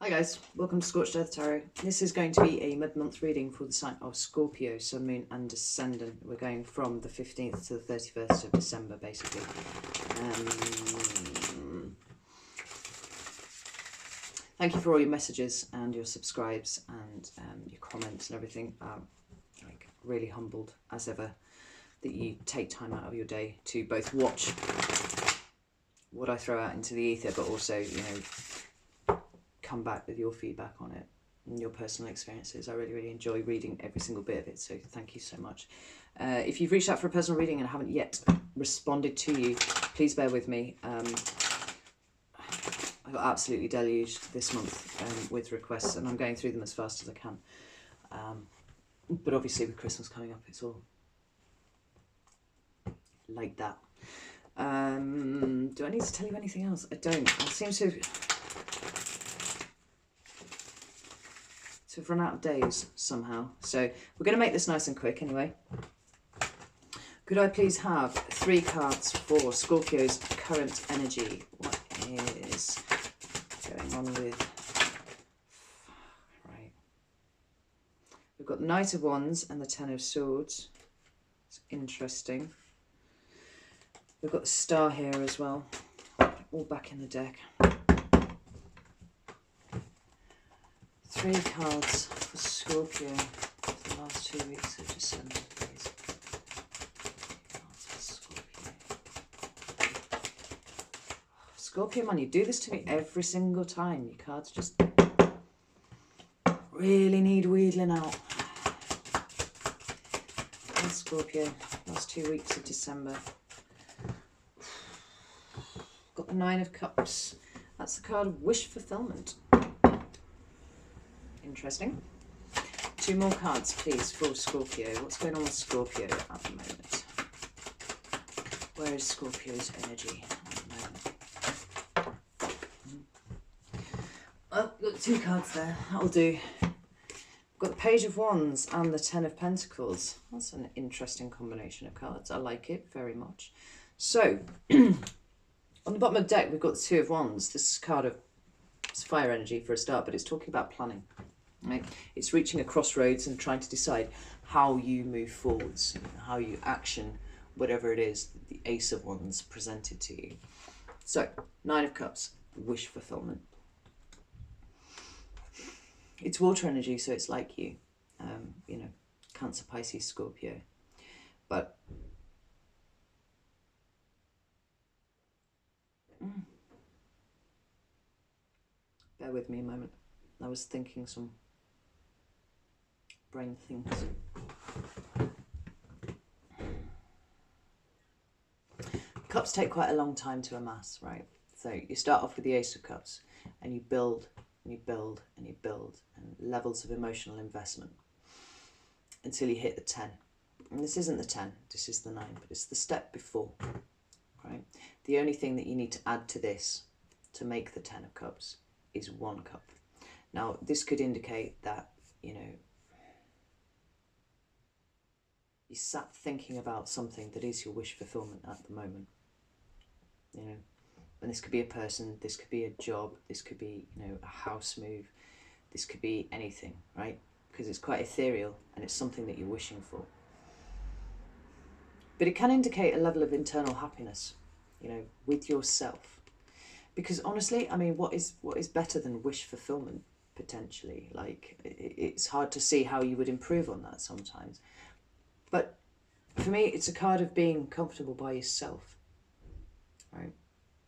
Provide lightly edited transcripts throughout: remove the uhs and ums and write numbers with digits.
Hi guys, welcome to Scorched Earth Tarot. This is going to be a mid-month reading for the sign of Scorpio, Sun, Moon and Descendant. We're going from the 15th to the 31st of December basically. Thank you for all your messages and your subscribes and your comments and everything. Like really humbled as ever that you take time out of your day to both watch what I throw out into the ether, but also, you know, come back with your feedback on it and your personal experiences. I really enjoy reading every single bit of it, so thank you so much. If you've reached out for a personal reading and I haven't yet responded to you, please bear with me. I got absolutely deluged this month with requests, and I'm going through them as fast as I can. But obviously with Christmas coming up, it's all like that. Do I need to tell you anything else? I don't. I seem to have run out of days somehow. So we're going to make this nice and quick anyway. Could I please have 3 cards for Scorpio's current energy? What is going on with... Right. We've got the Knight of Wands and the Ten of Swords. It's interesting. We've got the Star here as well. All back in the deck. 3 cards for Scorpio for the last 2 weeks of December, please. Cards for Scorpio. Scorpio, man, you do this to me every single time. Your cards just really need wheedling out. And Scorpio, last 2 weeks of December. Got the 9 of Cups. That's the card of wish fulfillment. Interesting. 2 more cards, please, for Scorpio. What's going on with Scorpio at the moment? Where is Scorpio's energy at the moment? Oh, got 2 cards there. That'll do. We've got the Page of Wands and the Ten of Pentacles. That's an interesting combination of cards. I like it very much. So, on the bottom of the deck, we've got the 2 of Wands. This is a card of fire energy for a start, but it's talking about planning. Right? It's reaching a crossroads and trying to decide how you move forwards, how you action whatever it is that the Ace of Wands presented to you. So, 9 of Cups, wish fulfillment. It's water energy, so it's like you, you know, Cancer, Pisces, Scorpio. But bear with me a moment. I was thinking some brain things. Cups take quite a long time to amass, right? So you start off with the Ace of Cups and you build and you build and you build, and levels of emotional investment until you hit the 10. And this isn't the 10, this is the 9, but it's the step before, right? The only thing that you need to add to this to make the 10 of Cups is 1 cup. Now, this could indicate that, you know, you sat thinking about something that is your wish fulfillment at the moment. You know, and this could be a person, this could be a job, this could be, you know, a house move, this could be anything, right? Because it's quite ethereal and it's something that you're wishing for. But it can indicate a level of internal happiness, you know, with yourself. Because honestly, I mean, what is better than wish fulfillment? Potentially, like, it's hard to see how you would improve on that sometimes, but for me it's a card of being comfortable by yourself, right?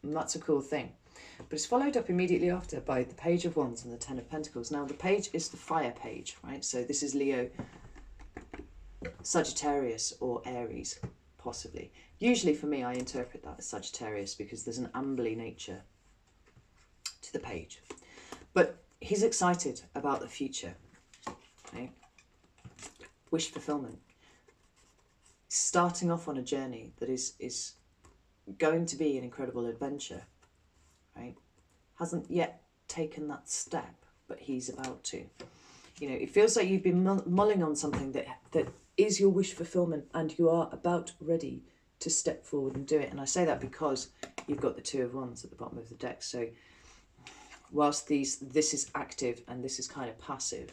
And that's a cool thing. But it's followed up immediately after by the Page of Wands and the Ten of Pentacles. Now the page is the fire page, right? So this is Leo, Sagittarius or Aries, possibly. Usually for me I interpret that as Sagittarius because there's an ambly nature to the page, but he's excited about the future, right? Wish fulfillment. Starting off on a journey that is going to be an incredible adventure, right? Hasn't yet taken that step, but he's about to. You know, it feels like you've been mulling on something that is your wish fulfillment and you are about ready to step forward and do it. And I say that because you've got the 2 of Wands at the bottom of the deck. So whilst this is active and this is kind of passive,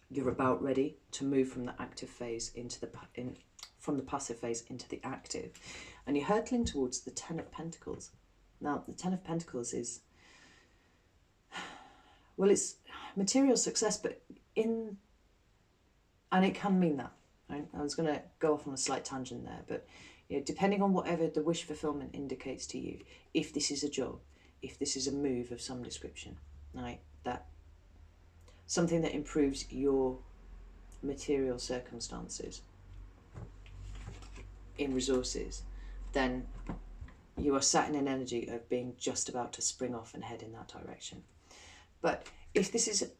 you're about ready to move from the active phase into from the passive phase into the active, and you're hurtling towards the Ten of Pentacles. Now, the Ten of Pentacles is, well, it's material success, but and it can mean that. Right? I was going to go off on a slight tangent there, but you know, depending on whatever the wish fulfillment indicates to you, if this is a job, if this is a move of some description, right, that something that improves your material circumstances in resources, then you are sat in an energy of being just about to spring off and head in that direction. But if this is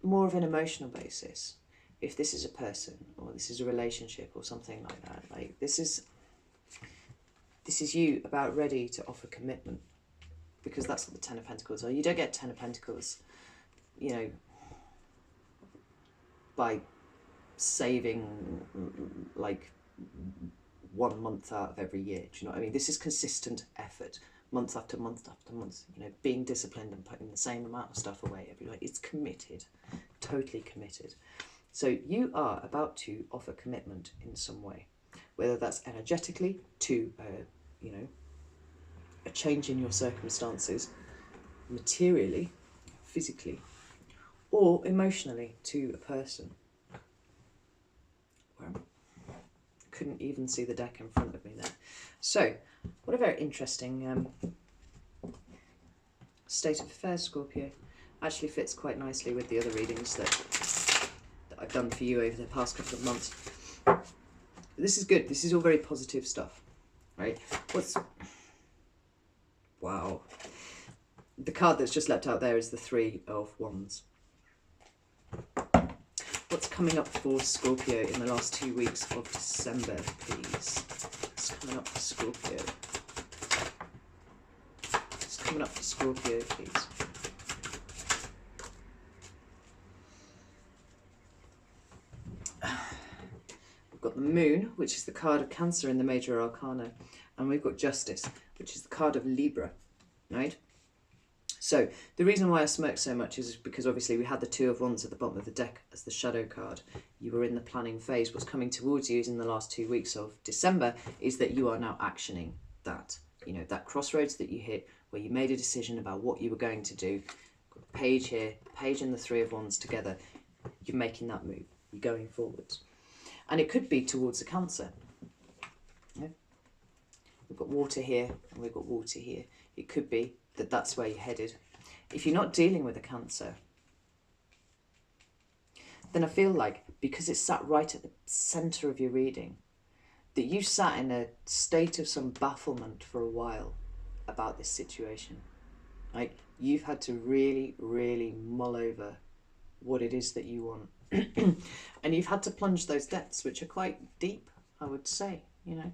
more of an emotional basis, if this is a person or this is a relationship or something like that, like this is you about ready to offer commitment, because that's what the Ten of Pentacles are. You don't get Ten of Pentacles, you know, by saving like 1 month out of every year. Do you know what I mean? This is consistent effort, month after month after month, you know, being disciplined and putting the same amount of stuff away every day. It's committed, totally committed. So you are about to offer commitment in some way, whether that's energetically to, you know, a change in your circumstances, materially, physically, or emotionally to a person. Well, couldn't even see the deck in front of me there. So, what a very interesting state of affairs, Scorpio. Actually fits quite nicely with the other readings that I've done for you over the past couple of months. This is good. This is all very positive stuff, right? Wow. The card that's just leapt out there is the Three of Wands. What's coming up for Scorpio in the last 2 weeks of December, please? What's coming up for Scorpio? What's coming up for Scorpio, please? We've got the Moon, which is the card of Cancer in the Major Arcana, and we've got Justice, which is the card of Libra, right? So the reason why I smirk so much is because obviously we had the Two of Wands at the bottom of the deck as the shadow card. You were in the planning phase. What's coming towards you is in the last 2 weeks of December is that you are now actioning that, you know, that crossroads that you hit where you made a decision about what you were going to do. Got the page here, page and the Three of Wands together. You're making that move. You're going forwards. And it could be towards a Cancer. Yeah. We've got water here and we've got water here. It could be that that's where you're headed. If you're not dealing with a Cancer, then I feel like because it's sat right at the centre of your reading, that you sat in a state of some bafflement for a while about this situation. Like you've had to really, really mull over what it is that you want. And you've had to plunge those depths, which are quite deep, I would say, you know.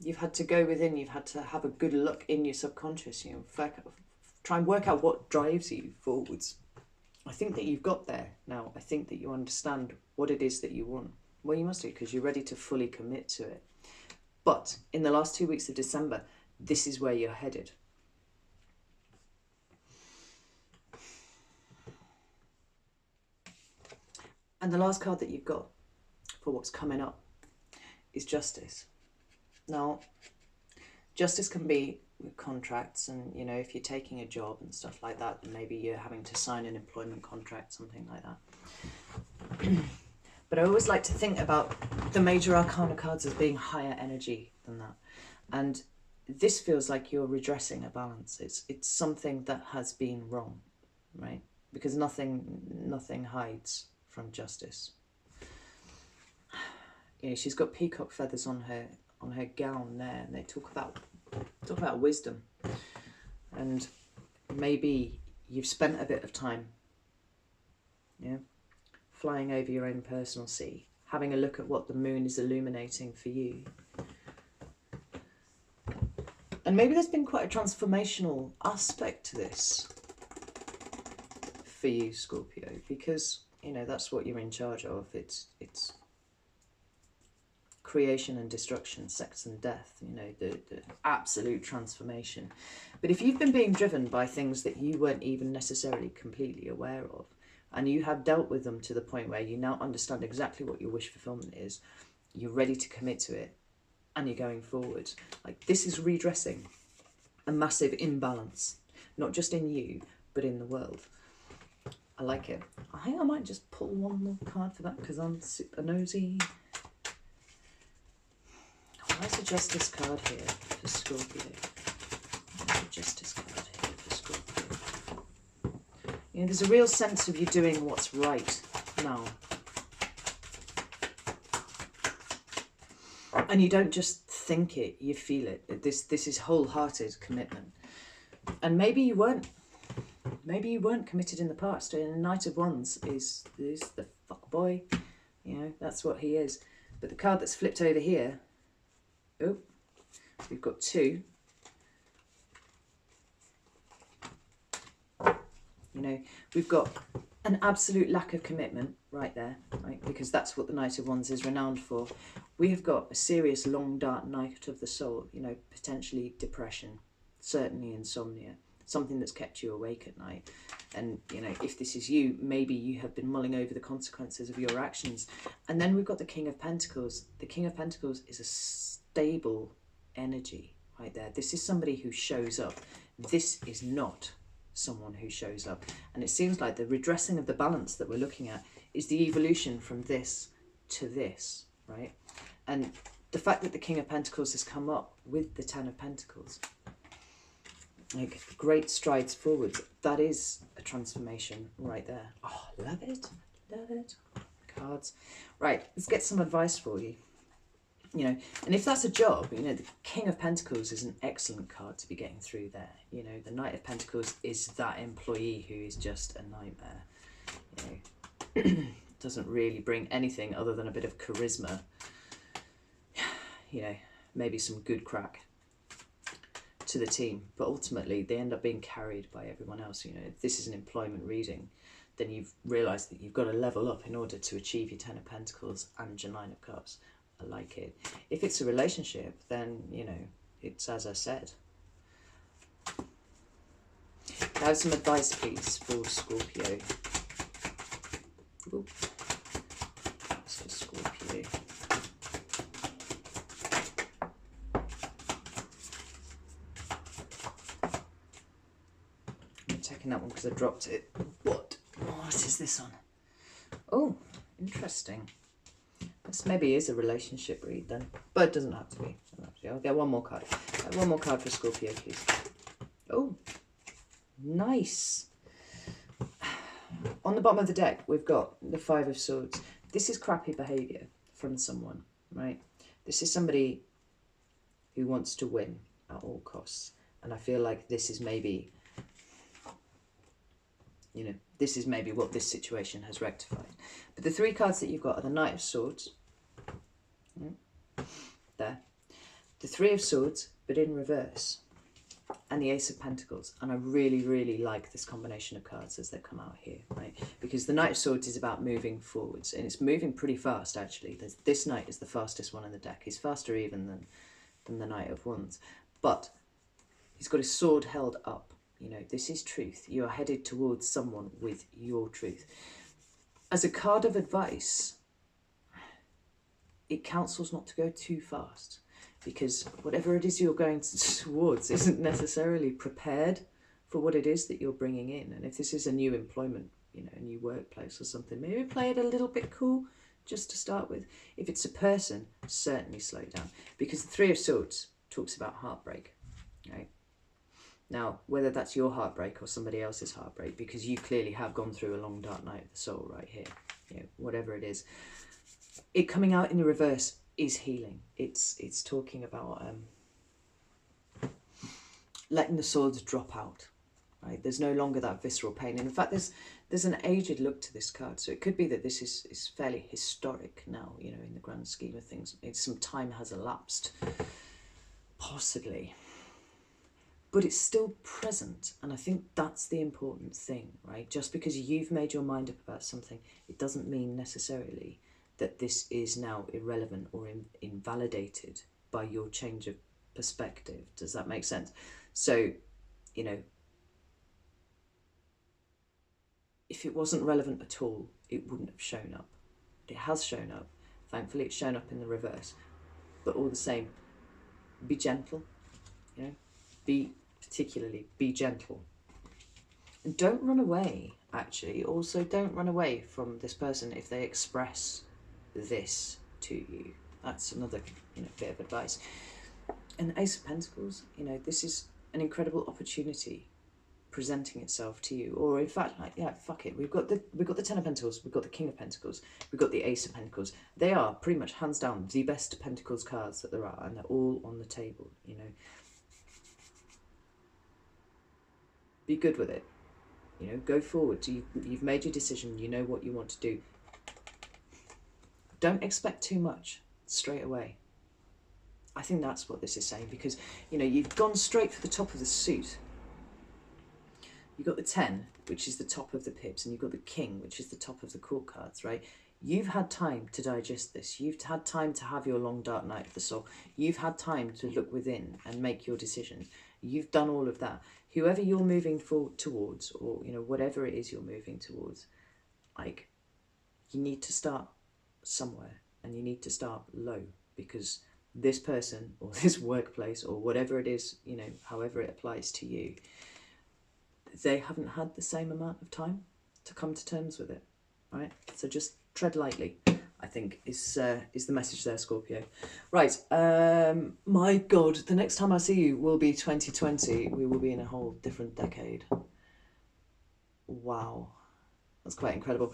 You've had to go within, you've had to have a good look in your subconscious, you know, try and work out what drives you forwards. I think that you've got there now. I think that you understand what it is that you want. Well, you must do, because you're ready to fully commit to it. But in the last 2 weeks of December, this is where you're headed. And the last card that you've got for what's coming up is Justice. Now, justice can be with contracts, and you know, if you're taking a job and stuff like that, then maybe you're having to sign an employment contract, something like that. But I always like to think about the Major Arcana cards as being higher energy than that. And this feels like you're redressing a balance. It's something that has been wrong, right? Because nothing hides from justice. You know, she's got peacock feathers on her gown there, and they talk about wisdom. And maybe you've spent a bit of time, yeah, flying over your own personal sea, having a look at what the moon is illuminating for you. And maybe there's been quite a transformational aspect to this for you, Scorpio, because, you know, that's what you're in charge of. It's creation and destruction, sex and death, you know, the absolute transformation. But if you've been being driven by things that you weren't even necessarily completely aware of, and you have dealt with them to the point where you now understand exactly what your wish fulfillment is, you're ready to commit to it, and you're going forward. Like, this is redressing a massive imbalance, not just in you, but in the world. I like it. I think I might just pull one more card for that because I'm super nosy. Where's the Justice card here for Scorpio? Where's the Justice card here for Scorpio? You know, there's a real sense of you doing what's right now. And you don't just think it, you feel it. This is wholehearted commitment. And maybe you weren't. Maybe you weren't committed in the past. And the Knight of Wands is the fuck boy. You know, that's what he is. But the card that's flipped over here, oh, we've got two. You know, we've got an absolute lack of commitment right there, right? Because that's what the Knight of Wands is renowned for. We have got a serious, long, dark night of the soul, you know, potentially depression, certainly insomnia, something that's kept you awake at night. And, you know, if this is you, maybe you have been mulling over the consequences of your actions. And then we've got the King of Pentacles. The King of Pentacles is a stable energy right there. This is somebody who shows up. This is not someone who shows up. And it seems like the redressing of the balance that we're looking at is the evolution from this to this, right? And the fact that the King of Pentacles has come up with the Ten of Pentacles, like, great strides forwards, that is a transformation right there. Oh, love it, love it. Cards. Right, let's get some advice for you. You know, and if that's a job, you know, the King of Pentacles is an excellent card to be getting through there. You know, the Knight of Pentacles is that employee who is just a nightmare. You know, doesn't really bring anything other than a bit of charisma. You know, maybe some good crack to the team, but ultimately they end up being carried by everyone else. You know, if this is an employment reading, then you've realised that you've got to level up in order to achieve your Ten of Pentacles and your Nine of Cups. I like it. If it's a relationship, then, you know, it's as I said. Now some advice, please, for Scorpio. Ooh. That's for Scorpio. I'm taking that one because I dropped it. What is this on? Oh, interesting. This maybe is a relationship read then, but it doesn't have to be. I'll get one more card. One more card for Scorpio, please. Oh, nice. On the bottom of the deck, we've got the Five of Swords. This is crappy behaviour from someone, right? This is somebody who wants to win at all costs. And I feel like this is maybe, you know, this is maybe what this situation has rectified. But the three cards that you've got are the Knight of Swords. There. The Three of Swords, but in reverse. And the Ace of Pentacles. And I really, really like this combination of cards as they come out here, right? Because the Knight of Swords is about moving forwards. And it's moving pretty fast, actually. This Knight is the fastest one in the deck. He's faster even than the Knight of Wands. But he's got his sword held up. You know, this is truth. You are headed towards someone with your truth. As a card of advice, it counsels not to go too fast, because whatever it is you're going towards isn't necessarily prepared for what it is that you're bringing in. And if this is a new employment, you know, a new workplace or something, maybe play it a little bit cool just to start with. If it's a person, certainly slow down, because the Three of Swords talks about heartbreak, right? Now, whether that's your heartbreak or somebody else's heartbreak, because you clearly have gone through a long dark night of the soul right here, you know, whatever it is, it coming out in the reverse is healing. It's talking about letting the swords drop out, right? There's no longer that visceral pain. And in fact, there's an aged look to this card. So it could be that this is fairly historic now, you know, in the grand scheme of things. Some time has elapsed, possibly. But it's still present, and I think that's the important thing, right? Just because you've made your mind up about something, it doesn't mean necessarily that this is now irrelevant or invalidated by your change of perspective. Does that make sense? So, you know, if it wasn't relevant at all, it wouldn't have shown up. It has shown up. Thankfully, it's shown up in the reverse. But all the same, be gentle, you know, be gentle. And don't run away, actually. Also, don't run away from this person if they express this to you. That's another, you know, bit of advice. And Ace of Pentacles, you know, this is an incredible opportunity presenting itself to you. Or in fact, like, yeah, fuck it. We've got the Ten of Pentacles, we've got the King of Pentacles, we've got the Ace of Pentacles. They are pretty much hands down the best Pentacles cards that there are, and they're all on the table, you know. Be good with it. You know, go forward. You've made your decision. You know what you want to do. Don't expect too much straight away. I think that's what this is saying, because, you know, you've gone straight for the top of the suit. You've got the 10, which is the top of the pips, and you've got the King, which is the top of the court cards, right? You've had time to digest this. You've had time to have your long, dark night of the soul. You've had time to look within and make your decisions. You've done all of that. Whoever you're moving towards, or, you know, whatever it is you're moving towards, like, you need to start somewhere, and you need to start low, because this person or this workplace or whatever it is, you know, however it applies to you, they haven't had the same amount of time to come to terms with it, right? So just tread lightly, I think, is the message there, Scorpio. Right, my God, the next time I see you will be 2020. We will be in a whole different decade. Wow, that's quite incredible.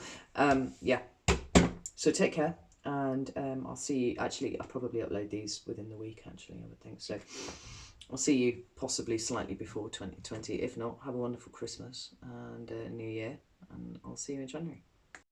Yeah, so take care, and I'll see you. Actually, I'll probably upload these within the week, actually, I would think. So I'll see you possibly slightly before 2020. If not, have a wonderful Christmas and New Year, and I'll see you in January.